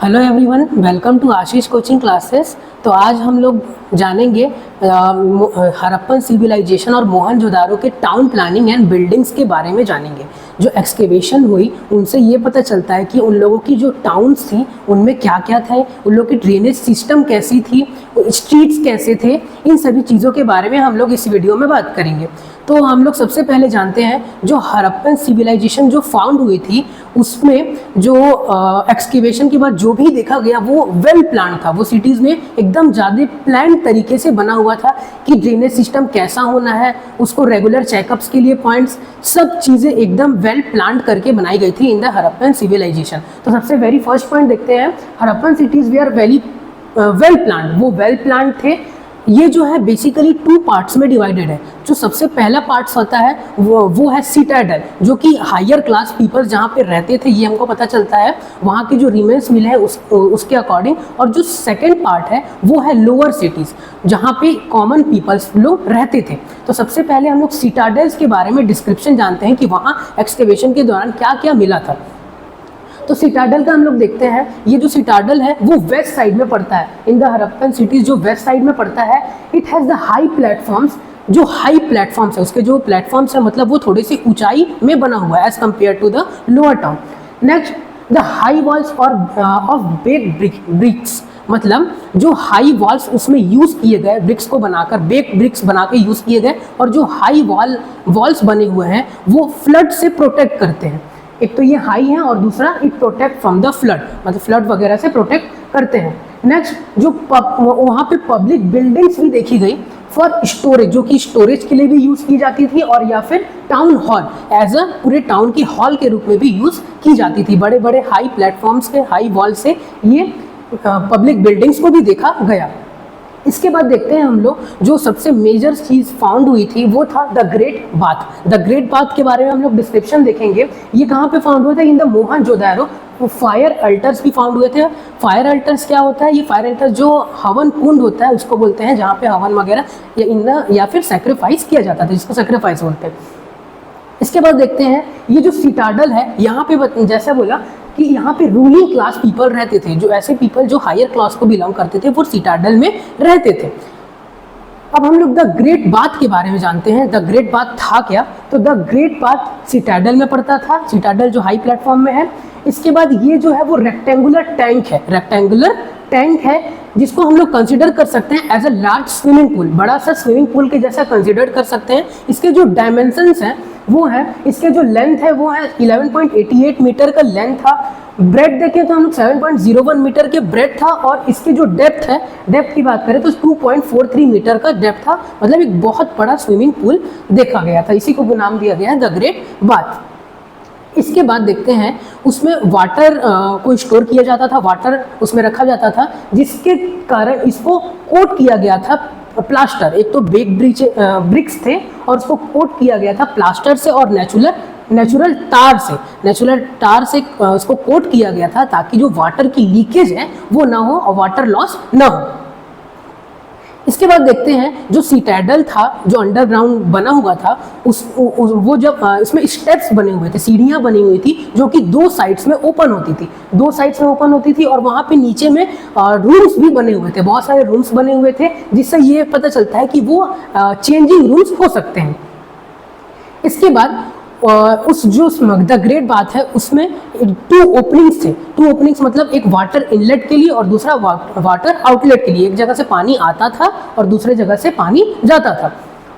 Hello everyone, welcome to Ashish coaching classes. तो आज हम लोग जानेंगे हड़प्पन सिविलाइजेशन और मोहनजोदारो के टाउन प्लानिंग एंड बिल्डिंग्स के बारे में जानेंगे। जो एक्सकेवेशन हुई उनसे ये पता चलता है कि उन लोगों की जो टाउन्स थी उनमें क्या क्या था, उन लोगों की ड्रेनेज सिस्टम कैसी थी, स्ट्रीट्स कैसे थे, इन सभी चीज़ों के बारे में हम लोग इस वीडियो में बात करेंगे। तो हम लोग सबसे पहले जानते हैं जो हड़प्पन सिविलाइजेशन जो फाउंड हुई थी उसमें जो एक्सकेवेशन के बाद जो भी देखा गया वो वेल प्लान था। वो सिटीज़ में एकदम ज़्यादा प्लान तरीके से बना हुआ था कि ड्रेनेज सिस्टम कैसा होना है, उसको रेगुलर चेकअप्स के लिए पॉइंट्स, सब चीज़ें एकदम वेल प्लान करके बनाई गई थी इन द हड़प्पन सिविलाइजेशन। तो सबसे वेरी फर्स्ट पॉइंट देखते हैं, हड़प्पन सिटीज़ वे आर वेल प्लान। वो वेल प्लान थे। ये जो है बेसिकली 2 पार्ट्स में डिवाइडेड है। जो सबसे पहला पार्ट्स होता है वो है सिटाडेल, जो कि हायर क्लास पीपल्स जहाँ पे रहते थे, ये हमको पता चलता है वहाँ की जो रिमेन्स मिले हैं उसके अकॉर्डिंग। और जो सेकंड पार्ट है वो है लोअर सिटीज़, जहाँ पे कॉमन पीपल्स लोग रहते थे। तो सबसे पहले हम लोग सिटाडेल्स के बारे में डिस्क्रिप्शन जानते हैं कि वहाँ एक्सकेवेशन के दौरान क्या क्या मिला था। तो सिटाडल का हम लोग देखते हैं, ये जो सिटाडल है वो वेस्ट साइड में पड़ता है। इन द हड़प्पन सिटीज जो वेस्ट साइड में पड़ता है, it has the high platforms. जो हाई प्लेटफॉर्म्स है उसके जो प्लेटफॉर्म्स है मतलब वो थोड़ी सी ऊंचाई में बना हुआ है as compare to the lower town. Next the high walls of baked bricks, मतलब जो हाई वॉल्स उसमें यूज़ किए गए ब्रिक्स को बनाकर, बेक ब्रिक्स बना के यूज़ किए गए। और जो हाई वॉल्स बने हुए हैं वो फ्लड से प्रोटेक्ट करते हैं। एक तो ये हाई है और दूसरा it protect from the flood, मतलब फ्लड वगैरह से प्रोटेक्ट करते हैं। नेक्स्ट जो वहाँ पे पब्लिक बिल्डिंग्स भी देखी गई फॉर स्टोरेज, जो कि स्टोरेज के लिए भी यूज़ की जाती थी और या फिर टाउन हॉल एज अ पूरे टाउन की हॉल के रूप में भी यूज़ की जाती थी। बड़े बड़े हाई प्लेटफॉर्म्स के हाई वॉल से ये पब्लिक बिल्डिंग्स को भी देखा गया। इसके बाद देखते हैं हम लोग जो सबसे मेजर चीज़ फाउंड हुई थी वो था the great bath. The great bath के बारे में हम लोग डिस्क्रिप्शन देखेंगे। ये कहाँ पे फाउंड हुआ था? In the Mohenjodaro. Fire altars भी फाउंड हुए थे। फायर अल्टर्स क्या होता है? ये फायर अल्टर्स जो हवन कुंड होता है उसको बोलते हैं, जहाँ पे हवन वगैरह या फिर सेक्रीफाइस किया जाता था, जिसको सेक्रीफाइस बोलते हैं। इसके बाद देखते हैं ये जो सिटाडल है, यहाँ पे जैसे बोला कि यहाँ पे रूलिंग क्लास पीपल रहते थे। जो ऐसे पीपल जो हायर क्लास को बिलोंग करते थे वो सिटाडल में रहते थे। अब हम लोग द ग्रेट बाथ के बारे में जानते हैं। द ग्रेट बाथ था क्या? तो द ग्रेट बाथ सिटाडल में पड़ता था, सिटाडल जो हाई प्लेटफॉर्म में है। इसके बाद ये जो है वो रेक्टेंगुलर टैंक है, रेक्टेंगुलर टैंक है जिसको हम लोग कंसिडर कर सकते हैं as a large swimming pool, बड़ा सा स्विमिंग पूल के जैसा कंसिडर कर सकते हैं। इसके जो डायमेंशंस हैं वो है, इसके जो लेंथ है वो है 11.88 मीटर का लेंथ था। ब्रेड देखें तो हम लोग 7.01 मीटर के ब्रेड था। और इसकी जो डेप्थ है, डेप्थ की बात करें तो 2.43 मीटर का डेप्थ था। मतलब एक बहुत बड़ा स्विमिंग पूल देखा गया था। इसी को नाम दिया गया है द ग्रेट बाथ। इसके बाद देखते हैं उसमें वाटर को स्टोर किया जाता था, वाटर उसमें रखा जाता था, जिसके कारण इसको कोट किया गया था प्लास्टर। एक तो बेक ब्रिक्स थे और उसको कोट किया गया था प्लास्टर से और नेचुरल टार से उसको कोट किया गया था ताकि जो वाटर की लीकेज है वो ना हो और वाटर लॉस ना हो। इसके बाद देखते हैं जो सिटाडल था, जो अंडरग्राउंड बना हुआ था, वो जब इसमें स्टेप्स बने हुए थे, सीढ़ियाँ बनी हुई थी जो कि 2 साइड्स में ओपन होती थी, 2 साइड्स में ओपन होती थी। और वहाँ पे नीचे में रूम्स भी बने हुए थे, बहुत सारे रूम्स बने हुए थे, जिससे ये पता चलता है कि वो चेंजिंग रूम्स हो सकते हैं। इसके बाद उस जो द ग्रेट बात है उसमें 2 ओपनिंग्स थे। 2 ओपनिंग्स मतलब एक वाटर इनलेट के लिए और दूसरा वाटर आउटलेट के लिए। एक जगह से पानी आता था और दूसरे जगह से पानी जाता था।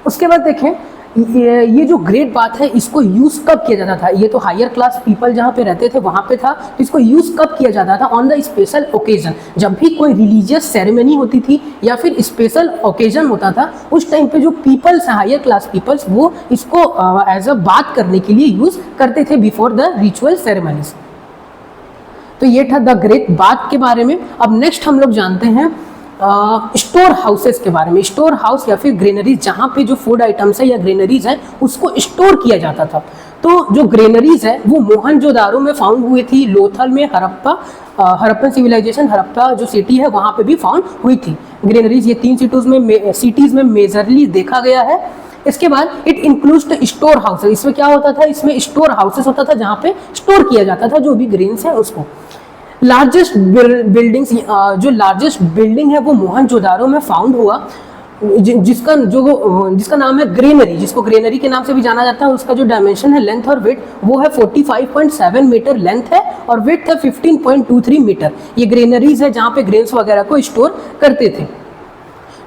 उसके बाद देखें ये जो ग्रेट बात है इसको यूज़ कब किया जाता था? ये तो हायर क्लास पीपल जहाँ पे रहते थे वहाँ पे था। तो इसको यूज़ कब किया जाता था? ऑन द स्पेशल ओकेजन, जब भी कोई रिलीजियस सेरेमनी होती थी या फिर स्पेशल ओकेजन होता था, उस टाइम पे जो पीपल्स हैं, हायर क्लास पीपल्स, वो इसको एज अ बात करने के लिए यूज़ करते थे बिफोर द रिचुअल सेरेमनीज। तो ये था द ग्रेट बात के बारे में। अब नेक्स्ट हम लोग जानते हैं स्टोर हाउसेस के बारे में। स्टोर हाउस या फिर ग्रेनरीज, जहाँ पे जो फूड आइटम्स है या ग्रेनरीज है उसको स्टोर किया जाता था। तो जो ग्रेनरीज है वो मोहनजोदारो में फाउंड हुई थी, लोथल में, हड़प्पन सिविलाइजेशन, हड़प्पा जो सिटी है वहाँ पे भी फाउंड हुई थी ग्रेनरीज। ये 3 सिटीज़ में मेजरली देखा गया है। इसके बाद इट इंक्लूड्स स्टोर हाउसेस। इसमें क्या होता था? इसमें स्टोर हाउसेस होता था जहाँ पे स्टोर किया जाता था जो भी ग्रेन्स है उसको। लार्जेस्ट बिल्डिंग्स, जो लार्जेस्ट बिल्डिंग है वो मोहनजोदारो में फाउंड हुआ, जिसका नाम है ग्रेनरी, जिसको ग्रेनरी के नाम से भी जाना जाता है। उसका जो डायमेंशन है, लेंथ और विड्थ, वो है 45.7 मीटर लेंथ है और विड्थ है 15.23 मीटर। ये ग्रेनरीज है जहाँ पे ग्रेन्स वगैरह को स्टोर करते थे।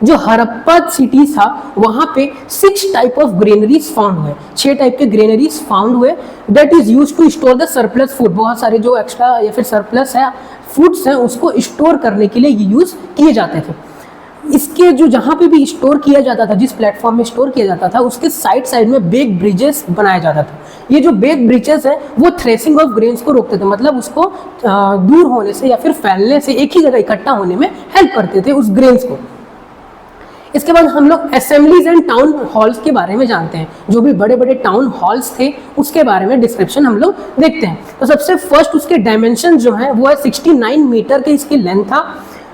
जो हड़प्पा सिटी था वहाँ पे 6 टाइप ऑफ ग्रेनरीज फाउंड हुए, 6 टाइप के ग्रेनरीज फाउंड हुए that is use to store the surplus food. बहुत सारे जो एक्स्ट्रा या फिर सरप्लस है फूड्स हैं उसको स्टोर करने के लिए ये यूज किए जाते थे। इसके जो जहाँ पे भी स्टोर किया जाता था, जिस प्लेटफॉर्म में स्टोर किया जाता था, उसके साइड साइड में बेग ब्रिजेस बनाया जाता था। ये जो बेग ब्रिजेस है वो थ्रेसिंग ऑफ ग्रेन्स को रोकते थे, मतलब उसको दूर होने से या फिर फैलने से, एक ही जगह इकट्ठा होने में हेल्प करते थे उस ग्रेन्स को। इसके बाद हम लोग असेंबलीज एंड टाउन हॉल्स के बारे में जानते हैं। जो भी बड़े बड़े टाउन हॉल्स थे उसके बारे में डिस्क्रिप्शन हम लोग देखते हैं। तो सबसे फर्स्ट उसके डायमेंशन जो है वो है 69 मीटर के इसकी लेंथ था,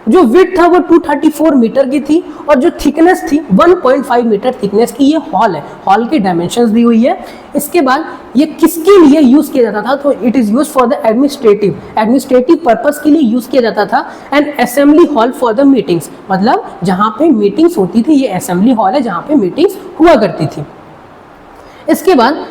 जो विड्थ था वो 234 मीटर की थी और जो थिकनेस थी 1.5 मीटर थिकनेस की। ये हॉल है, हॉल की डायमेंशंस दी हुई है। इसके बाद ये किसके लिए यूज किया जाता था, तो it is use for the administrative purpose के लिए यूज किया जाता था। And assembly hall for the meetings, मतलब जहाँ पे मीटिंग्स होती थी, ये असेंबली हॉल है जहाँ पे मीटिंग्स हुआ करती थी। इसके बाद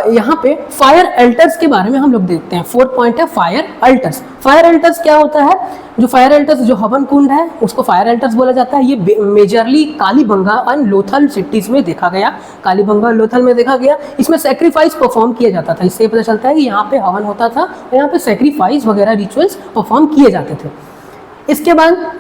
यहाँ पे फायर अल्टर्स के बारे में हम लोग देखते हैं। 4th पॉइंट है फायर अल्टर्स। फायर अल्टर्स क्या होता है, जो फायर अल्टर्स, जो हवन कुंड है उसको फायर अल्टर्स बोला जाता है। ये मेजरली कालीबंगा और लोथल सिटीज में देखा गया, कालीबंगा और लोथल में देखा गया। इसमें सेक्रीफाइस परफॉर्म किया जाता था। इससे पता चलता है कि यहाँ पे हवन होता था और यहाँ पे सेक्रीफाइस वगैरह रिचुअल्स परफॉर्म किए जाते थे। इसके बाद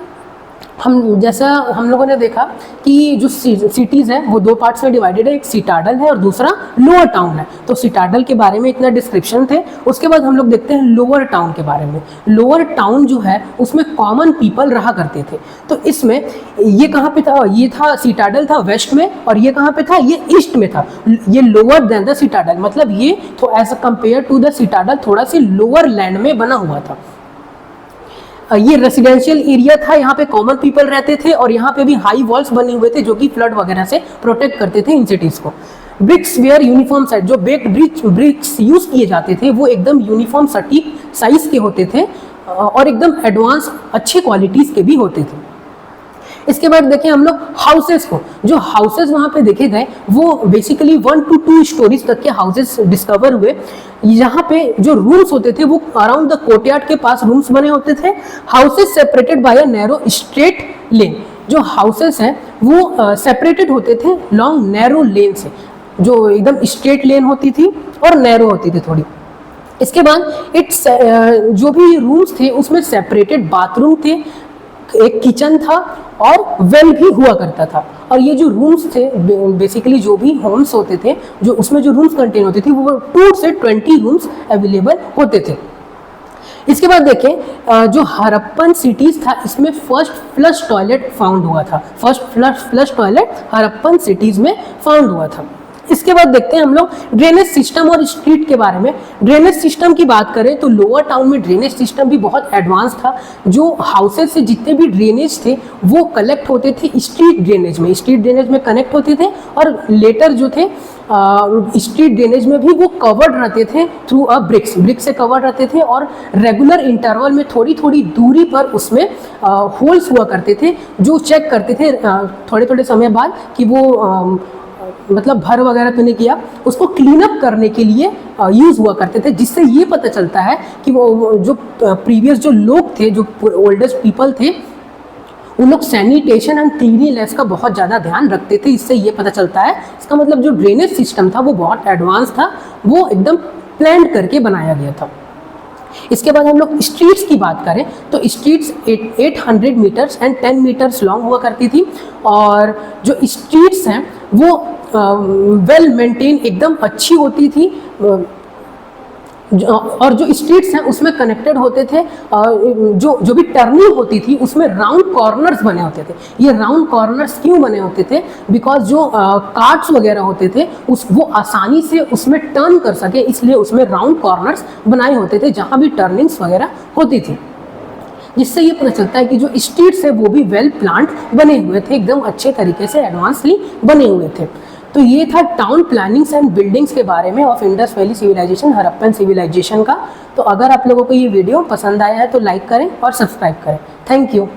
जैसा हम लोगों ने देखा कि जो सिटीज़ हैं वो 2 पार्ट्स में डिवाइडेड है, एक सिटाडल है और दूसरा लोअर टाउन है। तो सिटाडल के बारे में इतना डिस्क्रिप्शन थे। उसके बाद हम लोग देखते हैं लोअर टाउन के बारे में। लोअर टाउन जो है उसमें कॉमन पीपल रहा करते थे। तो इसमें ये कहाँ पे था, ये था सिटाडल था वेस्ट में, और ये कहाँ पे था, ये ईस्ट में था। ये लोअर देन द सिटाडल, मतलब ये तो as compare to the citadel थोड़ा सी लोअर लैंड में बना हुआ था। ये रेसिडेंशियल एरिया था, यहाँ पे कॉमन पीपल रहते थे और यहाँ पे भी हाई वॉल्स बने हुए थे जो कि फ्लड वगैरह से प्रोटेक्ट करते थे इन सिटीज को। ब्रिक्स वेयर यूनिफॉर्म साइज, जो ब्रिक्स यूज किए जाते थे वो एकदम यूनिफॉर्म सटीक साइज के होते थे और एकदम एडवांस अच्छे क्वालिटीज के भी होते थे। इसके बाद देखें हम लोग हाउसेस को। जो हाउसेस वहाँ पे देखे गए वो बेसिकली 1 to 2 स्टोरीज तक के हाउसेस डिस्कवर हुए। यहाँ पे जो रूम्स होते थे वो अराउंड द कोर्टयार्ड के पास रूम्स बने होते थे। Houses separated by a narrow straight lane, जो हाउसेस हैं वो सेपरेटेड होते थे लॉन्ग नैरो लेन से, जो एकदम स्ट्रेट लेन होती थी और नैरो होती थी थोड़ी। इसके बाद जो भी रूम्स थे उसमें सेपरेटेड बाथरूम थे, एक किचन था और वेल भी हुआ करता था। और ये जो रूम्स थे बेसिकली जो भी होम्स होते थे, जो उसमें जो रूम्स कंटेन होते थे वो 2 से 20 रूम्स अवेलेबल होते थे। इसके बाद देखें जो हड़प्पन सिटीज था इसमें फर्स्ट फ्लश टॉयलेट फाउंड हुआ था। First flush toilet Harappan cities में फाउंड हुआ था। इसके बाद देखते हैं हम लोग ड्रेनेज सिस्टम और स्ट्रीट के बारे में। ड्रेनेज सिस्टम की बात करें तो लोअर टाउन में ड्रेनेज सिस्टम भी बहुत एडवांस था। जो हाउसेज से जितने भी ड्रेनेज थे वो कलेक्ट होते थे स्ट्रीट ड्रेनेज में कनेक्ट होते थे और लेटर जो थे स्ट्रीट ड्रेनेज में भी वो कवर्ड रहते थे थ्रू ब्रिक से कवर्ड रहते थे और रेगुलर इंटरवल में थोड़ी थोड़ी दूरी पर उसमें होल्स हुआ करते थे, जो चेक करते थे थोड़े थोड़े समय बाद कि वो मतलब भर वगैरह तो नहीं किया, उसको क्लीन अप करने के लिए यूज़ हुआ करते थे। जिससे ये पता चलता है कि वो जो प्रीवियस जो लोग थे, जो ओल्डेस्ट पीपल थे, उन लोग सैनिटेशन एंड क्लीनिनेस का बहुत ज़्यादा ध्यान रखते थे। इससे ये पता चलता है, इसका मतलब जो ड्रेनेज सिस्टम था वो बहुत एडवांस था, वो एकदम प्लान करके बनाया गया था। इसके बाद हम लोग स्ट्रीट्स की बात करें तो streets 800 meters and 10 meters long हुआ करती थी। और जो स्ट्रीट्स हैं वो वेल मेंटेन एकदम अच्छी होती थी। और जो स्ट्रीट्स हैं उसमें कनेक्टेड होते थे। जो भी टर्निंग होती थी उसमें राउंड कॉर्नर्स बने होते थे। ये राउंड कॉर्नर्स क्यों बने होते थे? बिकॉज जो कार्ट्स वगैरह होते थे वो आसानी से उसमें टर्न कर सके, इसलिए उसमें राउंड कॉर्नर्स बनाए होते थे जहाँ भी टर्निंग्स वगैरह होती थी। जिससे ये पता चलता है कि जो स्ट्रीट्स है वो भी वेल प्लान्ड बने हुए थे, एकदम अच्छे तरीके से एडवांसली बने हुए थे। तो ये था टाउन प्लानिंग्स एंड बिल्डिंग्स के बारे में of Indus valley civilisation, Harappan civilisation का। तो अगर आप लोगों को ये वीडियो पसंद आया है तो लाइक करें और सब्सक्राइब करें। Thank you.